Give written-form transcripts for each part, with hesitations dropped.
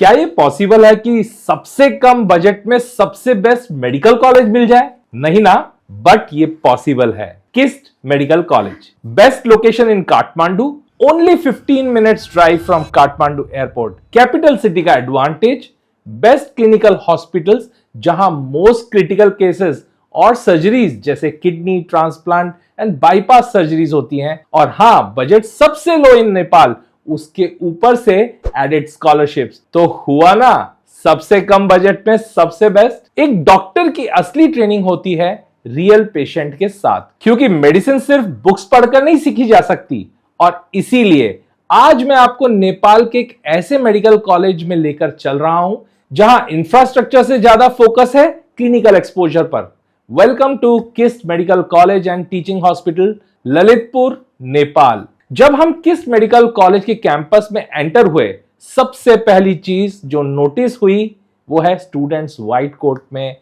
क्या ये पॉसिबल है कि सबसे कम बजट में सबसे बेस्ट मेडिकल कॉलेज मिल जाए? नहीं ना, बट ये पॉसिबल है। KIST medical college, best location in Kathmandu, only 15 minutes drive from Kathmandu airport, capital city का एडवांटेज, बेस्ट क्लिनिकल हॉस्पिटल्स जहां मोस्ट क्रिटिकल केसेस और सर्जरीज जैसे kidney transplant and bypass surgeries होती हैं, और हाँ, बजट सबसे लो इन नेपाल, उसके ऊपर से एडेड स्कॉलरशिप्स। तो हुआ ना, सबसे कम बजट में सबसे बेस्ट। एक डॉक्टर की असली ट्रेनिंग होती है रियल पेशेंट के साथ, क्योंकि मेडिसिन सिर्फ बुक्स पढ़कर नहीं सीखी जा सकती। और इसीलिए आज मैं आपको नेपाल के एक ऐसे मेडिकल कॉलेज में लेकर चल रहा हूं जहां इंफ्रास्ट्रक्चर से ज्यादा फोकस है क्लिनिकल एक्सपोजर पर। Welcome to KIST medical college and teaching hospital, Lalitpur, Nepal. जब हम किस्ट मेडिकल कॉलेज के कैंपस में एंटर हुए, सबसे पहली चीज जो नोटिस हुई वो है स्टूडेंट्स व्हाइट कोट में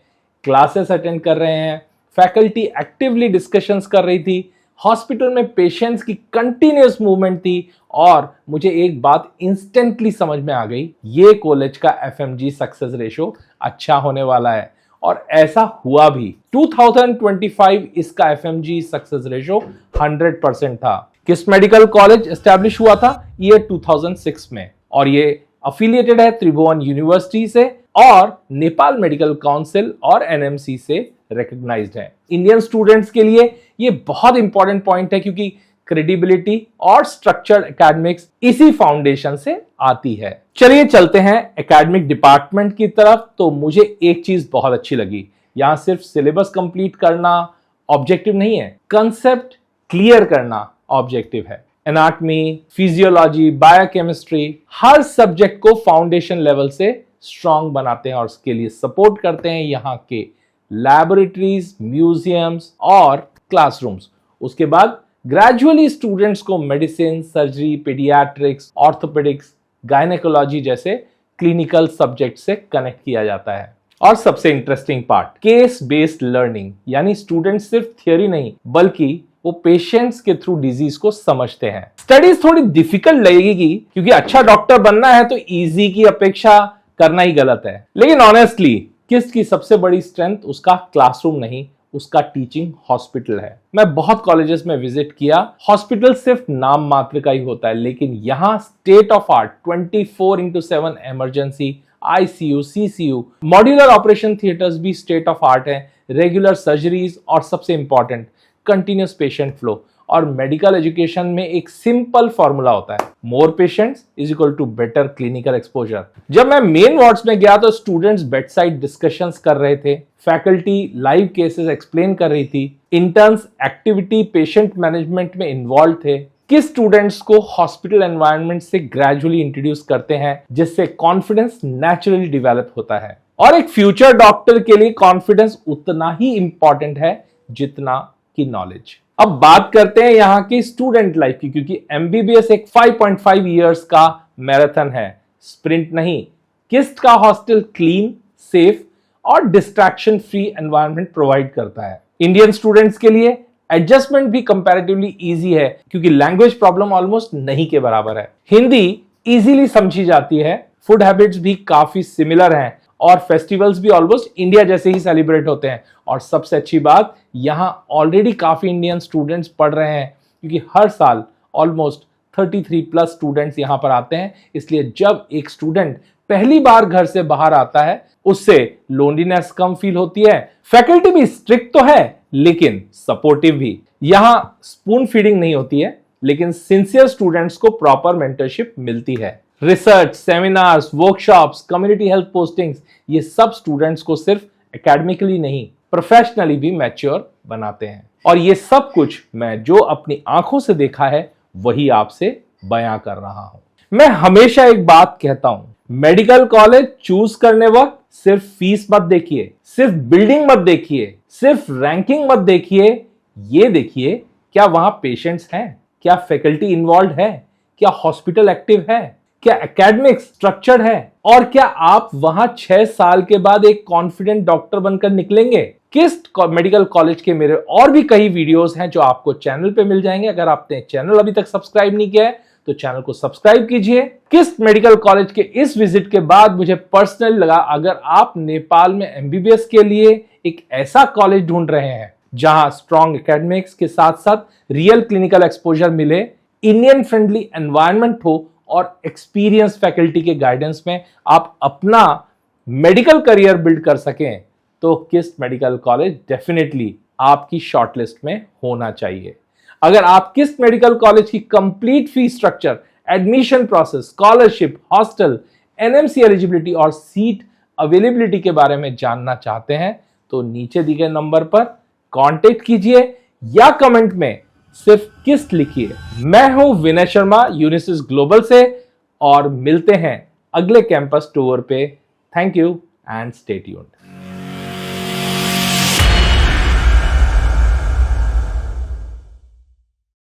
क्लासेस अटेंड कर रहे हैं, फैकल्टी एक्टिवली डिस्कशंस कर रही थी, हॉस्पिटल में पेशेंट्स की कंटिन्यूअस मूवमेंट थी। और मुझे एक बात इंस्टेंटली समझ में आ गई, ये कॉलेज का एफएमजी सक्सेस रेशो अच्छा होने वाला है। और ऐसा हुआ भी। 2025 इसका एफएमजी सक्सेस रेशो 100% था। किस्ट मेडिकल कॉलेज एस्टैब्लिश हुआ था ईयर 2006 में, और ये अफिलिएटेड है त्रिभुवन यूनिवर्सिटी से और नेपाल मेडिकल काउंसिल और एनएमसी से रिकॉग्नाइज्ड है। इंडियन स्टूडेंट्स के लिए ये बहुत इंपॉर्टेंट पॉइंट है, क्योंकि क्रेडिबिलिटी और स्ट्रक्चर्ड एकेडमिक्स इसी फाउंडेशन से आती है। चलिए चलते हैं एकेडमिक डिपार्टमेंट की तरफ। तो मुझे एक चीज बहुत अच्छी लगी, यहां सिर्फ सिलेबस कंप्लीट करना ऑब्जेक्टिव नहीं है, कंसेप्ट क्लियर करना ऑब्जेक्टिव है। एनाटॉमी, फिजियोलॉजी, बायोकेमिस्ट्री, हर सब्जेक्ट को फाउंडेशन लेवल से स्ट्रांग बनाते हैं और उसके लिए सपोर्ट करते हैं यहाँ के लैबोरेटरीज, म्यूजियम्स और क्लासरूम्स। उसके बाद ग्रेजुअली स्टूडेंट्स को medicine, surgery, paediatrics, orthopaedics, gynaecology जैसे क्लिनिकल सब्जेक्ट से कनेक्ट किया जाता है। और सबसे interesting part, case based learning, यानी स्टूडेंट सिर्फ थियोरी नहीं बल्कि वो पेशेंट्स के थ्रू डिजीज को समझते हैं। स्टडीज थोड़ी डिफिकल्ट लगेगी, क्योंकि अच्छा डॉक्टर बनना है तो इजी की अपेक्षा करना ही गलत है। लेकिन ऑनेस्टली किस्ट की सबसे बड़ी स्ट्रेंथ उसका क्लासरूम नहीं, उसका टीचिंग हॉस्पिटल है। मैं बहुत कॉलेजेस में विजिट किया, हॉस्पिटल सिर्फ नाम मात्र का ही होता है, लेकिन यहाँ state of art 24/7 emergency, ICU, CCU, modular operation theatres भी स्टेट ऑफ आर्ट है, रेगुलर सर्जरीज और सबसे इंपॉर्टेंट कंटिन्यूअस पेशेंट फ्लो। और मेडिकल एजुकेशन में एक सिंपल फॉर्मूला होता है, more patients is equal to better clinical exposure. जब मैं मेन वार्ड्स में गया तो स्टूडेंट्स बेड साइड डिस्कशंस कर रहे थे, फैकल्टी लाइव केसेस एक्सप्लेन कर रही थी, इंटर्न्स एक्टिविटी पेशेंट मैनेजमेंट में इन्वॉल्व थे। किस स्टूडेंट्स को हॉस्पिटल एनवायरनमेंट से ग्रेजुअली इंट्रोड्यूस करते हैं, जिससे कॉन्फिडेंस नेचुरली डेवलप होता है। और एक फ्यूचर डॉक्टर के लिए कॉन्फिडेंस उतना ही इंपॉर्टेंट है जितना की नॉलेज। अब बात करते हैं यहाँ की स्टूडेंट लाइफ की, क्योंकि एमबीबीएस एक 5.5 इयर्स का मैराथन है, स्प्रिंट नहीं। किस्ट का हॉस्टल क्लीन, सेफ और डिस्ट्रैक्शन फ्री एनवायरनमेंट प्रोवाइड करता है। इंडियन स्टूडेंट्स के लिए एडजस्टमेंट भी कंपैरेटिवली इजी है, क्योंकि लैंग्वेज प्रॉब्लम ऑलमोस्ट नहीं के बराबर है। हिंदी इजीली समझी जाती है, फूड हैबिट्स भी काफी सिमिलर हैं और फेस्टिवल्स भी ऑलमोस्ट इंडिया जैसे ही सेलिब्रेट होते हैं। और सबसे अच्छी बात, यहाँ ऑलरेडी काफी इंडियन स्टूडेंट्स पढ़ रहे हैं, क्योंकि हर साल ऑलमोस्ट 33+ स्टूडेंट्स यहाँ पर आते हैं। इसलिए जब एक स्टूडेंट पहली बार घर से बाहर आता है, उससे लोनलीनेस कम फील होती है। फैकल्टी भी स्ट्रिक्ट तो है लेकिन सपोर्टिव भी। यहाँ स्पून फीडिंग नहीं होती है, लेकिन सिंसियर स्टूडेंट्स को प्रॉपर मेंटरशिप मिलती है। Research, seminars, workshops, community health postings, ये सब स्टूडेंट्स को सिर्फ एकेडमिकली नहीं प्रोफेशनली भी मैच्योर बनाते हैं। और ये सब कुछ मैं जो अपनी आंखों से देखा है वही आपसे बयां कर रहा हूं। मैं हमेशा एक बात कहता हूं, मेडिकल कॉलेज चूज करने वक्त सिर्फ फीस मत देखिए, सिर्फ बिल्डिंग मत देखिए, सिर्फ रैंकिंग मत देखिए, ये देखिए क्या वहां पेशेंट्स हैं, क्या फैकल्टी इन्वॉल्व है, क्या हॉस्पिटल एक्टिव है, क्या एकेडमिक्स स्ट्रक्चर्ड है, और क्या आप वहां 6 साल के बाद एक कॉन्फिडेंट डॉक्टर बनकर निकलेंगे। किस्ट मेडिकल कॉलेज के मेरे और भी कई वीडियोस हैं जो आपको चैनल पे मिल जाएंगे। अगर आपने चैनल अभी तक सब्सक्राइब नहीं किया है तो चैनल को सब्सक्राइब कीजिए। किस्ट मेडिकल कॉलेज के इस विजिट के बाद मुझे पर्सनली लगा, अगर आप नेपाल में एमबीबीएस के लिए एक ऐसा कॉलेज ढूंढ रहे हैं जहां स्ट्रॉन्ग एकेडमिक्स के साथ साथ रियल क्लिनिकल एक्सपोजर मिले, इंडियन फ्रेंडली एनवायरनमेंट हो और एक्सपीरियंस फैकल्टी के गाइडेंस में आप अपना मेडिकल करियर बिल्ड कर सकें, तो किस्ट मेडिकल कॉलेज डेफिनेटली आपकी शॉर्टलिस्ट में होना चाहिए। अगर आप किस्ट मेडिकल कॉलेज की complete fee structure, admission process, scholarship, hostel, NMC eligibility और सीट अवेलेबिलिटी के बारे में जानना चाहते हैं तो नीचे दिए गए नंबर पर कांटेक्ट कीजिए या कमेंट में सिर्फ किस्ट लिखिए। मैं हूं विनय शर्मा यूनिसिस ग्लोबल से और मिलते हैं अगले कैंपस टूर पे। Thank you and stay tuned.